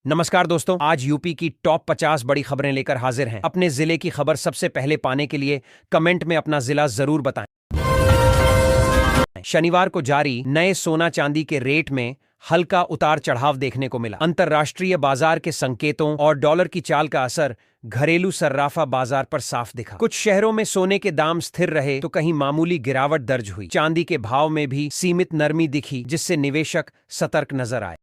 नमस्कार दोस्तों, आज यूपी की टॉप 50 बड़ी खबरें लेकर हाजिर हैं। अपने जिले की खबर सबसे पहले पाने के लिए कमेंट में अपना जिला जरूर बताएं। शनिवार को जारी नए सोना चांदी के रेट में हल्का उतार चढ़ाव देखने को मिला। अंतर्राष्ट्रीय बाजार के संकेतों और डॉलर की चाल का असर घरेलू सर्राफा बाजार पर साफ दिखा। कुछ शहरों में सोने के दाम स्थिर रहे तो कहीं मामूली गिरावट दर्ज हुई। चांदी के भाव में भी सीमित नरमी दिखी, जिससे निवेशक सतर्क नजर आए।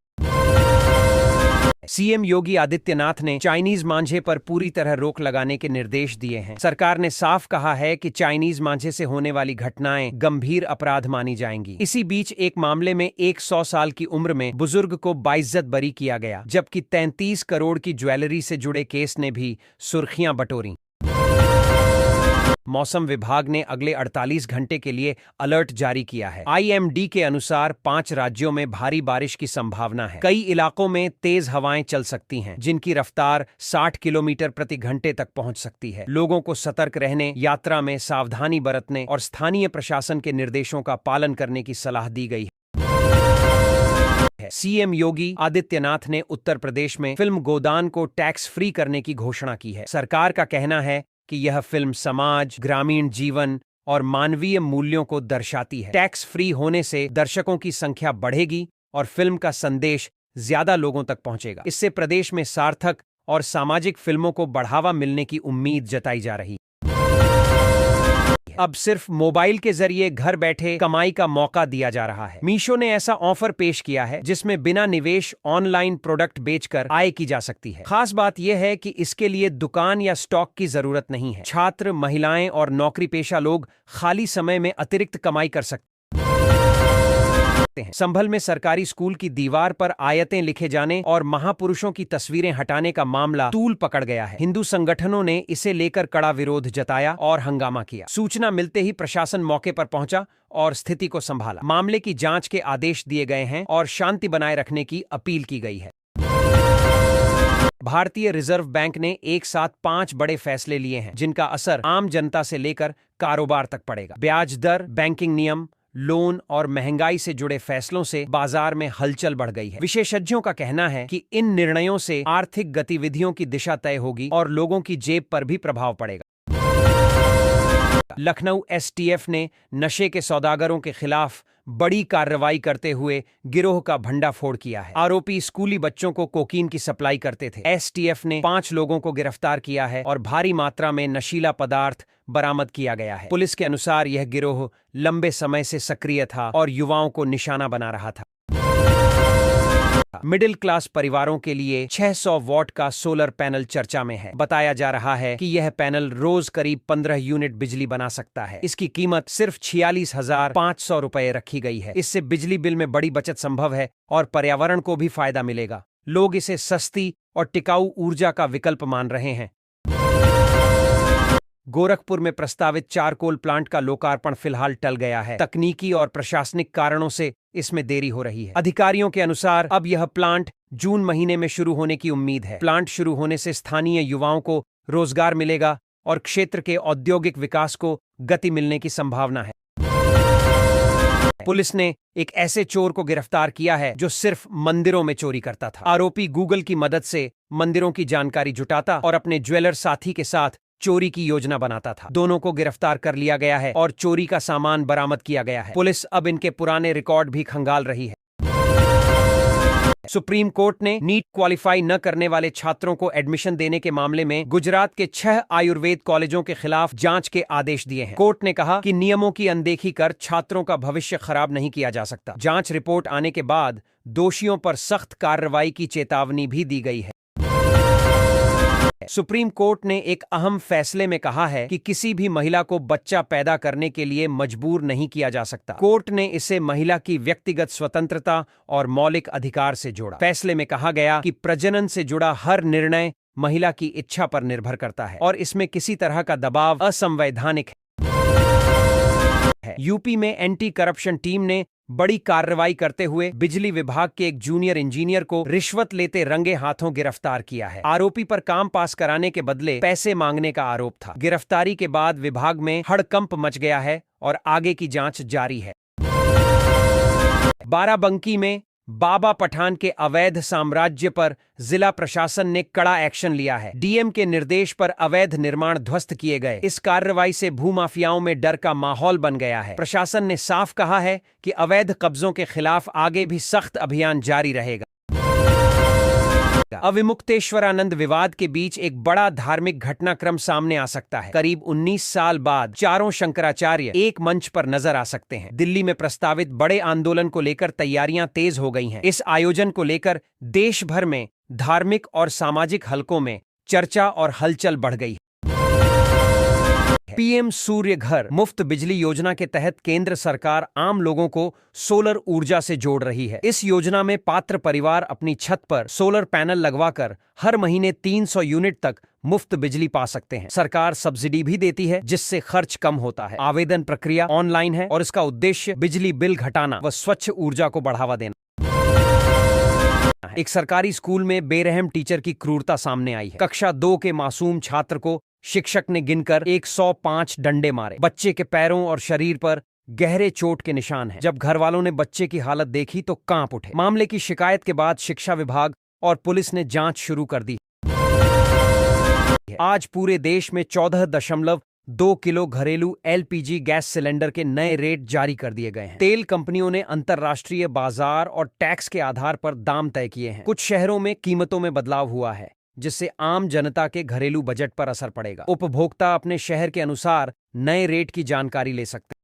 सीएम योगी आदित्यनाथ ने चाइनीज मांझे पर पूरी तरह रोक लगाने के निर्देश दिए हैं। सरकार ने साफ कहा है कि चाइनीज मांझे से होने वाली घटनाएं गंभीर अपराध मानी जाएंगी। इसी बीच एक मामले में 100 साल की उम्र में बुजुर्ग को बाइज्जत बरी किया गया, जबकि 33 करोड़ की ज्वेलरी से जुड़े केस ने भी सुर्खियां बटोरी। मौसम विभाग ने अगले 48 घंटे के लिए अलर्ट जारी किया है। आईएमडी के अनुसार 5 राज्यों में भारी बारिश की संभावना है। कई इलाकों में तेज हवाएं चल सकती हैं, जिनकी रफ्तार 60 किलोमीटर प्रति घंटे तक पहुंच सकती है। लोगों को सतर्क रहने, यात्रा में सावधानी बरतने और स्थानीय प्रशासन के निर्देशों का पालन करने की सलाह दी गई है। सीएम योगी आदित्यनाथ ने उत्तर प्रदेश में फिल्म गोदान को टैक्स फ्री करने की घोषणा की है। सरकार का कहना है कि यह फिल्म समाज, ग्रामीण जीवन और मानवीय मूल्यों को दर्शाती है। टैक्स फ्री होने से दर्शकों की संख्या बढ़ेगी और फिल्म का संदेश ज्यादा लोगों तक पहुंचेगा। इससे प्रदेश में सार्थक और सामाजिक फिल्मों को बढ़ावा मिलने की उम्मीद जताई जा रही है। अब सिर्फ मोबाइल के जरिए घर बैठे कमाई का मौका दिया जा रहा है। मीशो ने ऐसा ऑफर पेश किया है जिसमें बिना निवेश ऑनलाइन प्रोडक्ट बेचकर आय की जा सकती है। खास बात यह है कि इसके लिए दुकान या स्टॉक की जरूरत नहीं है। छात्र, महिलाएं और नौकरी पेशा लोग खाली समय में अतिरिक्त कमाई कर सकते हैं। संभल में सरकारी स्कूल की दीवार पर आयतें लिखे जाने और महापुरुषों की तस्वीरें हटाने का मामला तूल पकड़ गया है। हिंदू संगठनों ने इसे लेकर कड़ा विरोध जताया और हंगामा किया। सूचना मिलते ही प्रशासन मौके पर पहुंचा और स्थिति को संभाला। मामले की जांच के आदेश दिए गए हैं और शांति बनाए रखने की अपील की गई है। भारतीय रिजर्व बैंक ने एक साथ 5 बड़े फैसले लिए हैं, जिनका असर आम जनता से लेकर कारोबार तक पड़ेगा। ब्याज दर, बैंकिंग नियम, लोन और महंगाई से जुड़े फैसलों से बाजार में हलचल बढ़ गई है। विशेषज्ञों का कहना है कि इन निर्णयों से आर्थिक गतिविधियों की दिशा तय होगी और लोगों की जेब पर भी प्रभाव पड़ेगा। लखनऊ एसटीएफ ने नशे के सौदागरों के खिलाफ बड़ी कार्रवाई करते हुए गिरोह का भंडाफोड़ किया है। आरोपी स्कूली बच्चों को कोकीन की सप्लाई करते थे। एसटीएफ ने 5 लोगों को गिरफ्तार किया है और भारी मात्रा में नशीला पदार्थ बरामद किया गया है। पुलिस के अनुसार यह गिरोह लंबे समय से सक्रिय था और युवाओं को निशाना बना रहा था। मिडिल क्लास परिवारों के लिए 600 वॉट का सोलर पैनल चर्चा में है। बताया जा रहा है कि यह पैनल रोज करीब 15 यूनिट बिजली बना सकता है। इसकी कीमत सिर्फ 46,500 रुपए रखी गई है। इससे बिजली बिल में बड़ी बचत संभव है और पर्यावरण को भी फायदा मिलेगा। लोग इसे सस्ती और टिकाऊ ऊर्जा का विकल्प मान रहे हैं। गोरखपुर में प्रस्तावित चारकोल प्लांट का लोकार्पण फिलहाल टल गया है। तकनीकी और प्रशासनिक कारणों से इसमें देरी हो रही है। अधिकारियों के अनुसार अब यह प्लांट जून महीने में शुरू होने की उम्मीद है। प्लांट शुरू होने से स्थानीय युवाओं को रोजगार मिलेगा और क्षेत्र के औद्योगिक विकास को गति मिलने की संभावना है। पुलिस ने एक ऐसे चोर को गिरफ्तार किया है जो सिर्फ मंदिरों में चोरी करता था। आरोपी गूगल की मदद से मंदिरों की जानकारी जुटाता और अपने ज्वेलर साथी के साथ चोरी की योजना बनाता था। दोनों को गिरफ्तार कर लिया गया है और चोरी का सामान बरामद किया गया है। पुलिस अब इनके पुराने रिकॉर्ड भी खंगाल रही है। सुप्रीम कोर्ट ने नीट क्वालिफाई न करने वाले छात्रों को एडमिशन देने के मामले में गुजरात के 6 आयुर्वेद कॉलेजों के खिलाफ जांच के आदेश दिए हैं। कोर्ट ने कहा कि नियमों की अनदेखी कर छात्रों का भविष्य खराब नहीं किया जा सकता। जांच रिपोर्ट आने के बाद दोषियों पर सख्त कार्रवाई की चेतावनी भी दी गई है। सुप्रीम कोर्ट ने एक अहम फैसले में कहा है कि किसी भी महिला को बच्चा पैदा करने के लिए मजबूर नहीं किया जा सकता। कोर्ट ने इसे महिला की व्यक्तिगत स्वतंत्रता और मौलिक अधिकार से जोड़ा। फैसले में कहा गया कि प्रजनन से जुड़ा हर निर्णय महिला की इच्छा पर निर्भर करता है और इसमें किसी तरह का दबाव असंवैधानिक है। यूपी में एंटी करप्शन टीम ने बड़ी कार्रवाई करते हुए बिजली विभाग के एक जूनियर इंजीनियर को रिश्वत लेते रंगे हाथों गिरफ्तार किया है। आरोपी पर काम पास कराने के बदले पैसे मांगने का आरोप था। गिरफ्तारी के बाद विभाग में हड़कंप मच गया है और आगे की जांच जारी है। बाराबंकी में बाबा पठान के अवैध साम्राज्य पर जिला प्रशासन ने कड़ा एक्शन लिया है। डीएम के निर्देश पर अवैध निर्माण ध्वस्त किए गए। इस कार्रवाई से भूमाफियाओं में डर का माहौल बन गया है। प्रशासन ने साफ कहा है कि अवैध कब्जों के खिलाफ आगे भी सख्त अभियान जारी रहेगा। अविमुक्तेश्वरानंद विवाद के बीच एक बड़ा धार्मिक घटनाक्रम सामने आ सकता है। करीब 19 साल बाद चारों शंकराचार्य एक मंच पर नजर आ सकते हैं। दिल्ली में प्रस्तावित बड़े आंदोलन को लेकर तैयारियां तेज हो गई हैं। इस आयोजन को लेकर देश भर में धार्मिक और सामाजिक हलकों में चर्चा और हलचल बढ़ गई है। पीएम सूर्य घर मुफ्त बिजली योजना के तहत केंद्र सरकार आम लोगों को सोलर ऊर्जा से जोड़ रही है। इस योजना में पात्र परिवार अपनी छत पर सोलर पैनल लगवाकर हर महीने 300 यूनिट तक मुफ्त बिजली पा सकते हैं। सरकार सब्सिडी भी देती है, जिससे खर्च कम होता है। आवेदन प्रक्रिया ऑनलाइन है और इसका उद्देश्य बिजली बिल घटाना व स्वच्छ ऊर्जा को बढ़ावा देना। एक सरकारी स्कूल में बेरहम टीचर की क्रूरता सामने आई है। कक्षा 2 के मासूम छात्र को शिक्षक ने गिनकर 105 डंडे मारे। बच्चे के पैरों और शरीर पर गहरे चोट के निशान हैं। जब घर वालों ने बच्चे की हालत देखी तो कांप उठे। मामले की शिकायत के बाद शिक्षा विभाग और पुलिस ने जांच शुरू कर दी। आज पूरे देश में 14.2 किलो घरेलू एलपीजी गैस सिलेंडर के नए रेट जारी कर दिए गए हैं। तेल कंपनियों ने अंतर्राष्ट्रीय बाजार और टैक्स के आधार पर दाम तय किए हैं। कुछ शहरों में कीमतों में बदलाव हुआ है, जिससे आम जनता के घरेलू बजट पर असर पड़ेगा। उपभोक्ता अपने शहर के अनुसार नए रेट की जानकारी ले सकते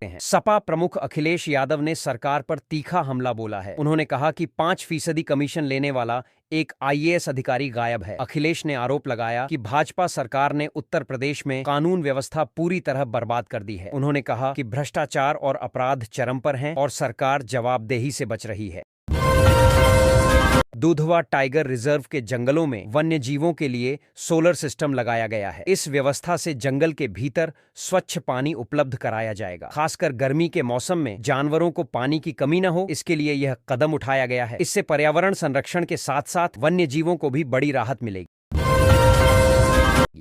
हैं। सपा प्रमुख अखिलेश यादव ने सरकार पर तीखा हमला बोला है। उन्होंने कहा कि 5% कमीशन लेने वाला एक आईएएस अधिकारी गायब है। अखिलेश ने आरोप लगाया कि भाजपा सरकार ने उत्तर प्रदेश में कानून व्यवस्था पूरी तरह बर्बाद कर दी है। उन्होंने कहा कि भ्रष्टाचार और अपराध चरम पर हैं और सरकार जवाबदेही से बच रही है। दुधवा टाइगर रिजर्व के जंगलों में वन्य जीवों के लिए सोलर सिस्टम लगाया गया है। इस व्यवस्था से जंगल के भीतर स्वच्छ पानी उपलब्ध कराया जाएगा। खासकर गर्मी के मौसम में जानवरों को पानी की कमी न हो, इसके लिए यह कदम उठाया गया है। इससे पर्यावरण संरक्षण के साथ साथ वन्य जीवों को भी बड़ी राहत मिलेगी।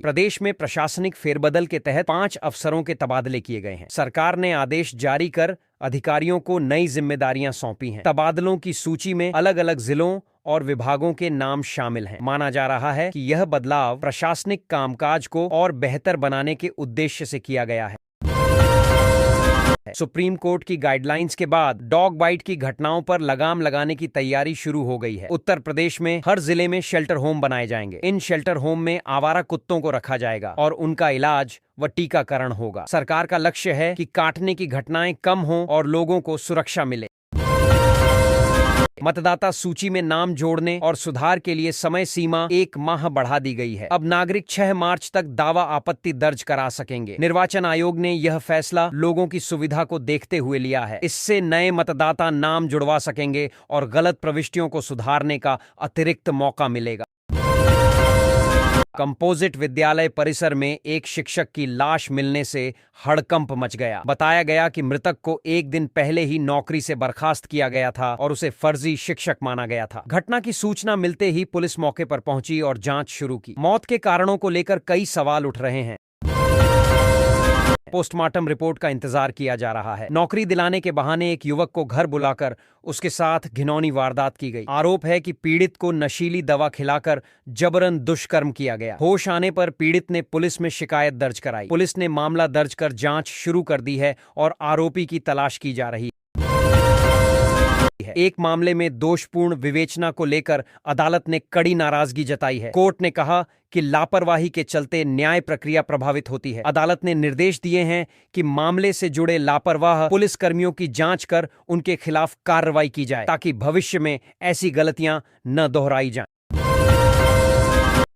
प्रदेश में प्रशासनिक फेरबदल के तहत 5 अफसरों के तबादले किए गए हैं। सरकार ने आदेश जारी कर अधिकारियों को नई जिम्मेदारियां सौंपी हैं। तबादलों की सूची में अलग अलग जिलों और विभागों के नाम शामिल हैं। माना जा रहा है कि यह बदलाव प्रशासनिक कामकाज को और बेहतर बनाने के उद्देश्य से किया गया है। सुप्रीम कोर्ट की गाइडलाइंस के बाद डॉग बाइट की घटनाओं पर लगाम लगाने की तैयारी शुरू हो गई है। उत्तर प्रदेश में हर जिले में शेल्टर होम बनाए जाएंगे। इन शेल्टर होम में आवारा कुत्तों को रखा जाएगा और उनका इलाज व टीकाकरण होगा। सरकार का लक्ष्य है कि काटने की घटनाएं कम हों और लोगों को सुरक्षा मिले। मतदाता सूची में नाम जोड़ने और सुधार के लिए समय सीमा 1 माह बढ़ा दी गई है। अब नागरिक 6 मार्च तक दावा आपत्ति दर्ज करा सकेंगे। निर्वाचन आयोग ने यह फैसला लोगों की सुविधा को देखते हुए लिया है। इससे नए मतदाता नाम जुड़वा सकेंगे और गलत प्रविष्टियों को सुधारने का अतिरिक्त मौका मिलेगा। कंपोजिट विद्यालय परिसर में एक शिक्षक की लाश मिलने से हड़कंप मच गया। बताया गया कि मृतक को एक दिन पहले ही नौकरी से बर्खास्त किया गया था और उसे फर्जी शिक्षक माना गया था। घटना की सूचना मिलते ही पुलिस मौके पर पहुंची और जांच शुरू की। मौत के कारणों को लेकर कई सवाल उठ रहे हैं। पोस्टमार्टम रिपोर्ट का इंतजार किया जा रहा है। नौकरी दिलाने के बहाने एक युवक को घर बुलाकर उसके साथ घिनौनी वारदात की गई। आरोप है कि पीड़ित को नशीली दवा खिलाकर जबरन दुष्कर्म किया गया। होश आने पर पीड़ित ने पुलिस में शिकायत दर्ज कराई। पुलिस ने मामला दर्ज कर जांच शुरू कर दी है और आरोपी की तलाश की जा रही है। एक मामले में दोषपूर्ण विवेचना को लेकर अदालत ने कड़ी नाराजगी जताई है। कोर्ट ने कहा कि लापरवाही के चलते न्याय प्रक्रिया प्रभावित होती है। अदालत ने निर्देश दिए हैं कि मामले से जुड़े लापरवाह पुलिसकर्मियों की जांच कर उनके खिलाफ कार्रवाई की जाए, ताकि भविष्य में ऐसी गलतियां न दोहराई जाएं।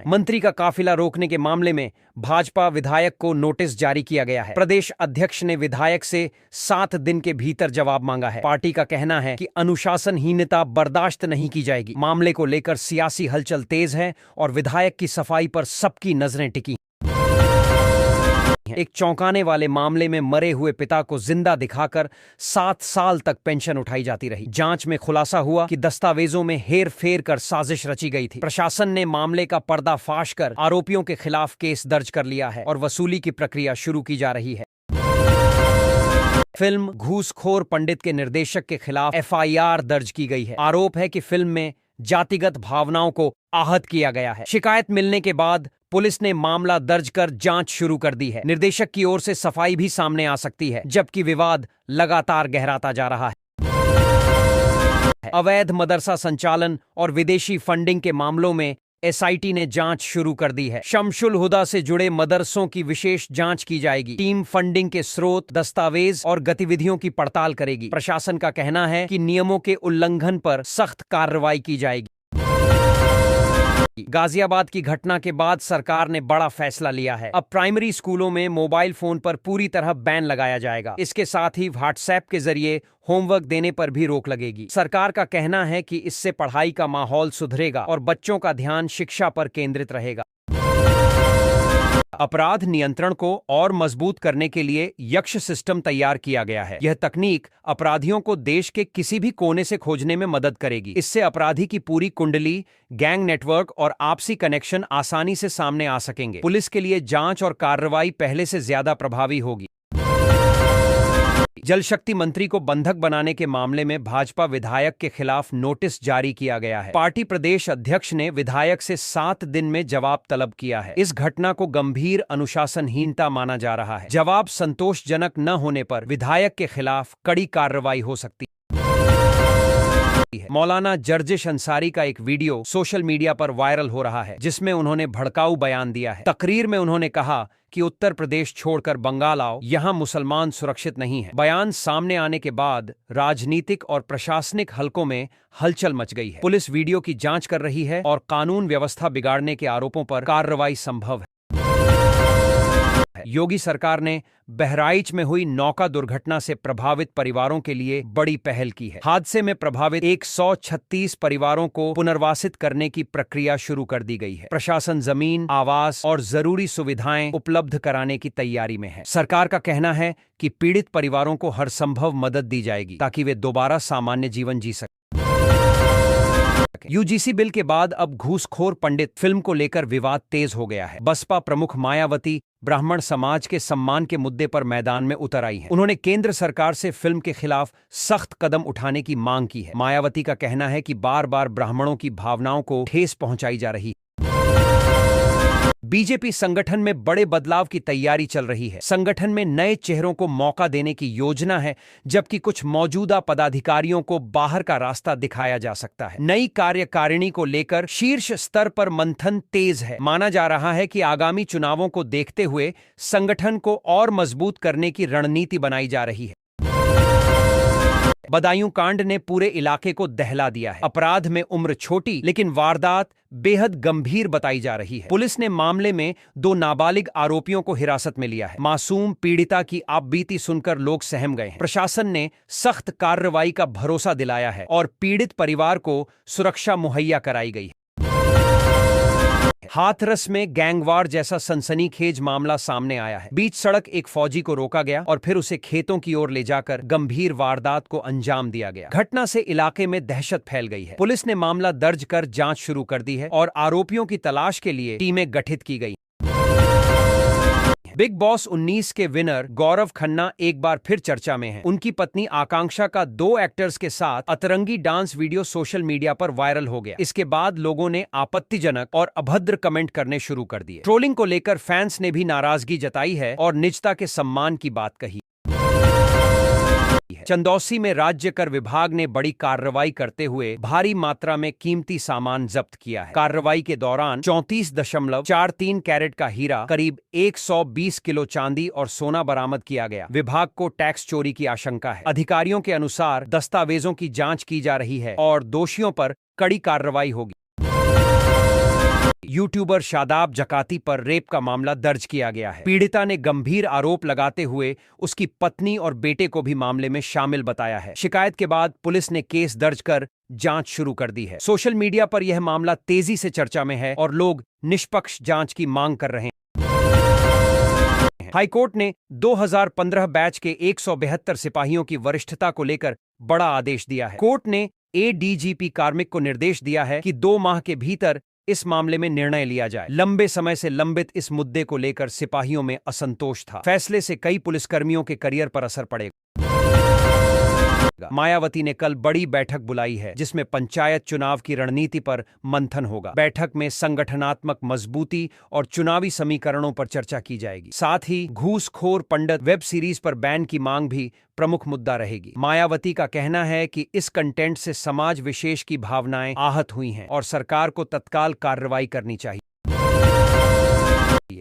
मंत्री का काफिला रोकने के मामले में भाजपा विधायक को नोटिस जारी किया गया है। प्रदेश अध्यक्ष ने विधायक से 7 दिन के भीतर जवाब मांगा है। पार्टी का कहना है कि अनुशासनहीनता बर्दाश्त नहीं की जाएगी। मामले को लेकर सियासी हलचल तेज है और विधायक की सफाई पर सबकी नजरें टिकी। एक चौंकाने वाले मामले में मरे हुए पिता को जिंदा दिखाकर 7 साल तक पेंशन उठाई जाती रही। जांच में खुलासा हुआ कि दस्तावेजों में हेर फेर कर साजिश रची गई थी। प्रशासन ने मामले का पर्दाफाश कर आरोपियों के खिलाफ केस दर्ज कर लिया है और वसूली की प्रक्रिया शुरू की जा रही है। फिल्म घूसखोर पंडित के निर्देशक के खिलाफ एफआईआर दर्ज की गई है। आरोप है कि फिल्म में जातिगत भावनाओं को आहत किया गया है। शिकायत मिलने के बाद पुलिस ने मामला दर्ज कर जांच शुरू कर दी है। निर्देशक की ओर से सफाई भी सामने आ सकती है, जबकि विवाद लगातार गहराता जा रहा है। अवैध मदरसा संचालन और विदेशी फंडिंग के मामलों में एसआईटी ने जांच शुरू कर दी है। शमशुल हुदा से जुड़े मदरसों की विशेष जांच की जाएगी। टीम फंडिंग के स्रोत, दस्तावेज और गतिविधियों की पड़ताल करेगी। प्रशासन का कहना है कि नियमों के उल्लंघन पर सख्त कार्रवाई की जाएगी। गाजियाबाद की घटना के बाद सरकार ने बड़ा फैसला लिया है। अब प्राइमरी स्कूलों में मोबाइल फोन पर पूरी तरह बैन लगाया जाएगा। इसके साथ ही व्हाट्सएप के जरिए होमवर्क देने पर भी रोक लगेगी। सरकार का कहना है कि इससे पढ़ाई का माहौल सुधरेगा और बच्चों का ध्यान शिक्षा पर केंद्रित रहेगा। अपराध नियंत्रण को और मजबूत करने के लिए यक्ष सिस्टम तैयार किया गया है। यह तकनीक अपराधियों को देश के किसी भी कोने से खोजने में मदद करेगी। इससे अपराधी की पूरी कुंडली, गैंग नेटवर्क और आपसी कनेक्शन आसानी से सामने आ सकेंगे। पुलिस के लिए जांच और कार्रवाई पहले से ज्यादा प्रभावी होगी। जल शक्ति मंत्री को बंधक बनाने के मामले में भाजपा विधायक के खिलाफ नोटिस जारी किया गया है। पार्टी प्रदेश अध्यक्ष ने विधायक से 7 दिन में जवाब तलब किया है। इस घटना को गंभीर अनुशासनहीनता माना जा रहा है। जवाब संतोषजनक न होने पर विधायक के खिलाफ कड़ी कार्रवाई हो सकती है। मौलाना जर्जिश अंसारी का एक वीडियो सोशल मीडिया पर वायरल हो रहा है, जिसमें उन्होंने भड़काऊ बयान दिया है। तकरीर में उन्होंने कहा कि उत्तर प्रदेश छोड़कर बंगाल आओ, यहां मुसलमान सुरक्षित नहीं है। बयान सामने आने के बाद राजनीतिक और प्रशासनिक हलकों में हलचल मच गई है। पुलिस वीडियो की जांच कर रही है और कानून व्यवस्था बिगाड़ने के आरोपों पर कार्रवाई संभव है। योगी सरकार ने बहराइच में हुई नौका दुर्घटना से प्रभावित परिवारों के लिए बड़ी पहल की है। हादसे में प्रभावित 136 परिवारों को पुनर्वासित करने की प्रक्रिया शुरू कर दी गई है। प्रशासन जमीन, आवास और जरूरी सुविधाएं उपलब्ध कराने की तैयारी में है। सरकार का कहना है कि पीड़ित परिवारों को हर संभव मदद दी जाएगी ताकि वे दोबारा सामान्य जीवन जी सकें। यूजीसी बिल के बाद अब घूसखोर पंडित फिल्म को लेकर विवाद तेज हो गया है। बसपा प्रमुख मायावती ब्राह्मण समाज के सम्मान के मुद्दे पर मैदान में उतर आई हैं। उन्होंने केंद्र सरकार से फिल्म के खिलाफ सख्त कदम उठाने की मांग की है। मायावती का कहना है कि बार बार ब्राह्मणों की भावनाओं को ठेस पहुंचाई जा रही है। बीजेपी संगठन में बड़े बदलाव की तैयारी चल रही है। संगठन में नए चेहरों को मौका देने की योजना है, जबकि कुछ मौजूदा पदाधिकारियों को बाहर का रास्ता दिखाया जा सकता है। नई कार्यकारिणी को लेकर शीर्ष स्तर पर मंथन तेज है। माना जा रहा है कि आगामी चुनावों को देखते हुए संगठन को और मजबूत करने की रणनीति बनाई जा रही है। बदायूं कांड ने पूरे इलाके को दहला दिया है। अपराध में उम्र छोटी लेकिन वारदात बेहद गंभीर बताई जा रही है। पुलिस ने मामले में 2 नाबालिग आरोपियों को हिरासत में लिया है। मासूम पीड़िता की आपबीती सुनकर लोग सहम गए हैं। प्रशासन ने सख्त कार्रवाई का भरोसा दिलाया है और पीड़ित परिवार को सुरक्षा मुहैया कराई गई है। हाथरस में गैंगवार जैसा सनसनीखेज मामला सामने आया है। बीच सड़क एक फौजी को रोका गया और फिर उसे खेतों की ओर ले जाकर गंभीर वारदात को अंजाम दिया गया। घटना से इलाके में दहशत फैल गई है। पुलिस ने मामला दर्ज कर जांच शुरू कर दी है और आरोपियों की तलाश के लिए टीमें गठित की गई। बिग बॉस 19 के विनर गौरव खन्ना एक बार फिर चर्चा में हैं। उनकी पत्नी आकांक्षा का 2 एक्टर्स के साथ अतरंगी डांस वीडियो सोशल मीडिया पर वायरल हो गया। इसके बाद लोगों ने आपत्तिजनक और अभद्र कमेंट करने शुरू कर दिए। ट्रोलिंग को लेकर फैंस ने भी नाराजगी जताई है और निजता के सम्मान की बात कही। चंदौसी में राज्य कर विभाग ने बड़ी कार्रवाई करते हुए भारी मात्रा में कीमती सामान जब्त किया है। कार्रवाई के दौरान 34.43 कैरेट का हीरा, करीब 120 किलो चांदी और सोना बरामद किया गया। विभाग को टैक्स चोरी की आशंका है। अधिकारियों के अनुसार दस्तावेजों की जांच की जा रही है और दोषियों पर कड़ी कार्रवाई होगी। यूट्यूबर शादाब जकाती पर रेप का मामला दर्ज किया गया है। पीड़िता ने गंभीर आरोप लगाते हुए उसकी पत्नी और बेटे को भी मामले में शामिल बताया है। शिकायत के बाद पुलिस ने केस दर्ज कर जांच शुरू कर दी है। सोशल मीडिया पर यह मामला तेजी से चर्चा में है और लोग निष्पक्ष जांच की मांग कर रहे हैं। हाईकोर्ट ने 2015 बैच के 172 सिपाहियों की वरिष्ठता को लेकर बड़ा आदेश दिया है। कोर्ट ने एडीजीपी कार्मिक को निर्देश दिया है कि 2 माह के भीतर इस मामले में निर्णय लिया जाए। लंबे समय से लंबित इस मुद्दे को लेकर सिपाहियों में असंतोष था। फैसले से कई पुलिसकर्मियों के करियर पर असर पड़ेगा। मायावती ने कल बड़ी बैठक बुलाई है जिसमें पंचायत चुनाव की रणनीति पर मंथन होगा। बैठक में संगठनात्मक मजबूती और चुनावी समीकरणों पर चर्चा की जाएगी। साथ ही घूसखोर पंडित वेब सीरीज पर बैन की मांग भी प्रमुख मुद्दा रहेगी। मायावती का कहना है कि इस कंटेंट से समाज विशेष की भावनाएं आहत हुई हैं और सरकार को तत्काल कार्रवाई करनी चाहिए।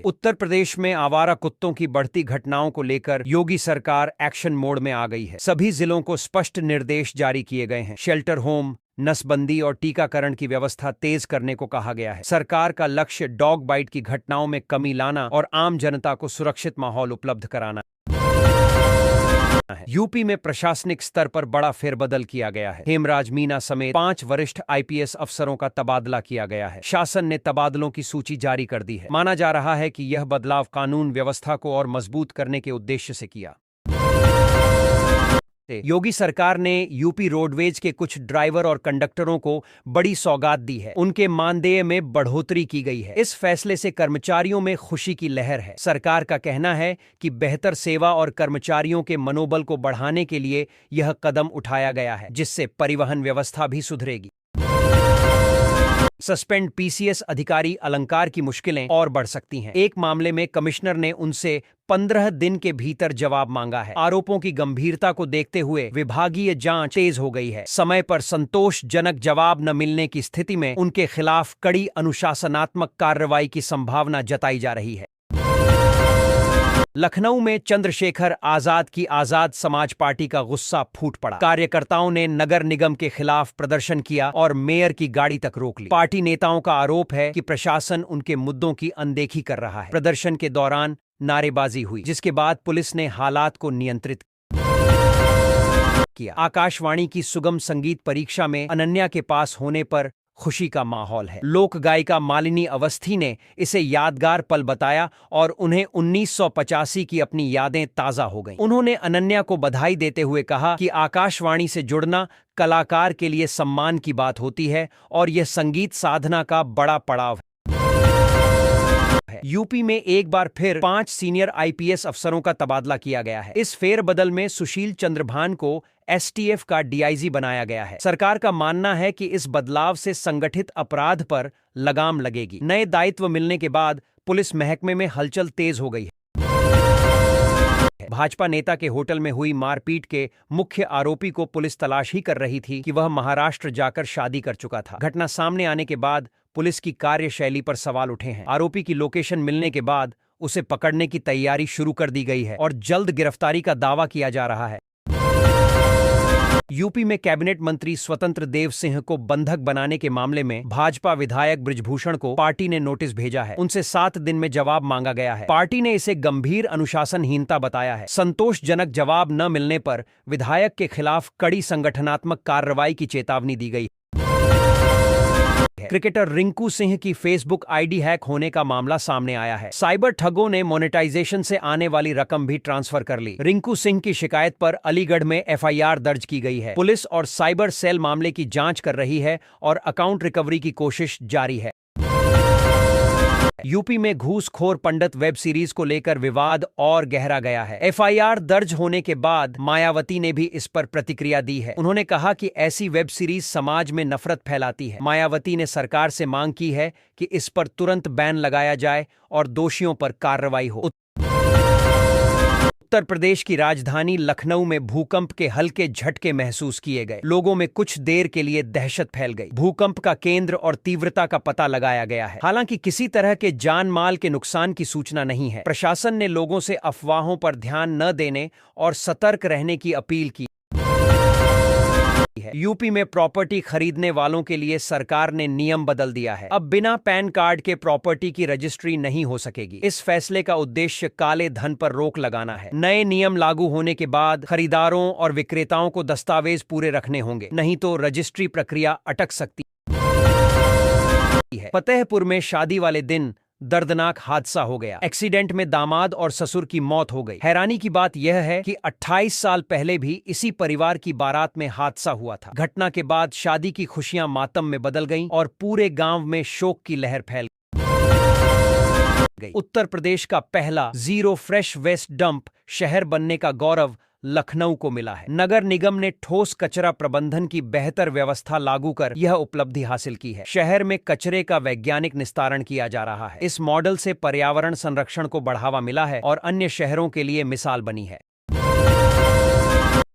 उत्तर प्रदेश में आवारा कुत्तों की बढ़ती घटनाओं को लेकर योगी सरकार एक्शन मोड में आ गई है। सभी जिलों को स्पष्ट निर्देश जारी किए गए हैं। शेल्टर होम, नसबंदी और टीकाकरण की व्यवस्था तेज करने को कहा गया है। सरकार का लक्ष्य डॉग बाइट की घटनाओं में कमी लाना और आम जनता को सुरक्षित माहौल उपलब्ध कराना है। यूपी में प्रशासनिक स्तर पर बड़ा फेरबदल किया गया है। हेमराज मीना समेत 5 वरिष्ठ आईपीएस अफसरों का तबादला किया गया है। शासन ने तबादलों की सूची जारी कर दी है। माना जा रहा है कि यह बदलाव कानून व्यवस्था को और मजबूत करने के उद्देश्य से किया। योगी सरकार ने यूपी रोडवेज के कुछ ड्राइवर और कंडक्टरों को बड़ी सौगात दी है। उनके मानदेय में बढ़ोतरी की गई है। इस फैसले से कर्मचारियों में खुशी की लहर है। सरकार का कहना है कि बेहतर सेवा और कर्मचारियों के मनोबल को बढ़ाने के लिए यह कदम उठाया गया है, जिससे परिवहन व्यवस्था भी सुधरेगी। सस्पेंड पीसीएस अधिकारी अलंकार की मुश्किलें और बढ़ सकती हैं। एक मामले में कमिश्नर ने उनसे 15 दिन के भीतर जवाब मांगा है। आरोपों की गंभीरता को देखते हुए विभागीय जांच तेज हो गई है। समय पर संतोषजनक जवाब न मिलने की स्थिति में उनके खिलाफ कड़ी अनुशासनात्मक कार्रवाई की संभावना जताई जा रही है। लखनऊ में चंद्रशेखर आजाद की आजाद समाज पार्टी का गुस्सा फूट पड़ा। कार्यकर्ताओं ने नगर निगम के खिलाफ प्रदर्शन किया और मेयर की गाड़ी तक रोक ली। पार्टी नेताओं का आरोप है कि प्रशासन उनके मुद्दों की अनदेखी कर रहा है। प्रदर्शन के दौरान नारेबाजी हुई, जिसके बाद पुलिस ने हालात को नियंत्रित किया। आकाशवाणी की सुगम संगीत परीक्षा में अनन्या के पास होने पर खुशी का माहौल है। लोक गायिका मालिनी अवस्थी ने इसे यादगार पल बताया और उन्हें 1985 की अपनी यादें ताजा हो गईं। उन्होंने अनन्या को बधाई देते हुए कहा कि आकाशवाणी से जुड़ना कलाकार के लिए सम्मान की बात होती है और यह संगीत साधना का बड़ा पड़ाव है। यूपी में एक बार फिर 5 सीनियर आईपीएस अफसरों का तबादला किया गया है। इस फेरबदल में सुशील चंद्रभान को एसटीएफ का डीआईजी बनाया गया है। सरकार का मानना है कि इस बदलाव से संगठित अपराध पर लगाम लगेगी। नए दायित्व मिलने के बाद पुलिस महकमे में हलचल तेज हो गई है। भाजपा नेता के होटल में हुई मारपीट के मुख्य आरोपी को पुलिस तलाश ही कर रही थी कि वह महाराष्ट्र जाकर शादी कर चुका था। घटना सामने आने के बाद पुलिस की कार्यशैली पर सवाल उठे हैं। आरोपी की लोकेशन मिलने के बाद उसे पकड़ने की तैयारी शुरू कर दी गई है और जल्द गिरफ्तारी का दावा किया जा रहा है। यूपी में कैबिनेट मंत्री स्वतंत्र देव सिंह को बंधक बनाने के मामले में भाजपा विधायक बृजभूषण को पार्टी ने नोटिस भेजा है। उनसे 7 दिन में जवाब मांगा गया है। पार्टी ने इसे गंभीर अनुशासनहीनता बताया है। संतोषजनक जवाब न मिलने पर विधायक के खिलाफ कड़ी संगठनात्मक कार्रवाई की चेतावनी दी गई। क्रिकेटर रिंकू सिंह की फेसबुक आईडी हैक होने का मामला सामने आया है। साइबर ठगों ने मोनेटाइजेशन से आने वाली रकम भी ट्रांसफर कर ली। रिंकू सिंह की शिकायत पर अलीगढ़ में एफआईआर दर्ज की गई है। पुलिस और साइबर सेल मामले की जांच कर रही है और अकाउंट रिकवरी की कोशिश जारी है। यूपी में घूसखोर पंडित वेब सीरीज को लेकर विवाद और गहरा गया है। एफआईआर दर्ज होने के बाद मायावती ने भी इस पर प्रतिक्रिया दी है। उन्होंने कहा कि ऐसी वेब सीरीज समाज में नफरत फैलाती है। मायावती ने सरकार से मांग की है कि इस पर तुरंत बैन लगाया जाए और दोषियों पर कार्रवाई हो। उत्तर प्रदेश की राजधानी लखनऊ में भूकंप के हल्के झटके महसूस किए गए। लोगों में कुछ देर के लिए दहशत फैल गई। भूकंप का केंद्र और तीव्रता का पता लगाया गया है। हालांकि किसी तरह के जान माल के नुकसान की सूचना नहीं है। प्रशासन ने लोगों से अफवाहों पर ध्यान न देने और सतर्क रहने की अपील की है। यूपी में प्रॉपर्टी खरीदने वालों के लिए सरकार ने नियम बदल दिया है। अब बिना पैन कार्ड के प्रॉपर्टी की रजिस्ट्री नहीं हो सकेगी। इस फैसले का उद्देश्य काले धन पर रोक लगाना है। नए नियम लागू होने के बाद खरीदारों और विक्रेताओं को दस्तावेज पूरे रखने होंगे, नहीं तो रजिस्ट्री प्रक्रिया अटक सकती है। फतेहपुर में शादी वाले दिन दर्दनाक हादसा हो गया। एक्सीडेंट में दामाद और ससुर की मौत हो गई। हैरानी की बात यह है कि 28 साल पहले भी इसी परिवार की बारात में हादसा हुआ था। घटना के बाद शादी की खुशियां मातम में बदल गईं और पूरे गांव में शोक की लहर फैल गई। उत्तर प्रदेश का पहला जीरो फ्रेश वेस्ट डंप शहर बनने का गौरव लखनऊ को मिला है। नगर निगम ने ठोस कचरा प्रबंधन की बेहतर व्यवस्था लागू कर यह उपलब्धि हासिल की है। शहर में कचरे का वैज्ञानिक निस्तारण किया जा रहा है। इस मॉडल से पर्यावरण संरक्षण को बढ़ावा मिला है और अन्य शहरों के लिए मिसाल बनी है।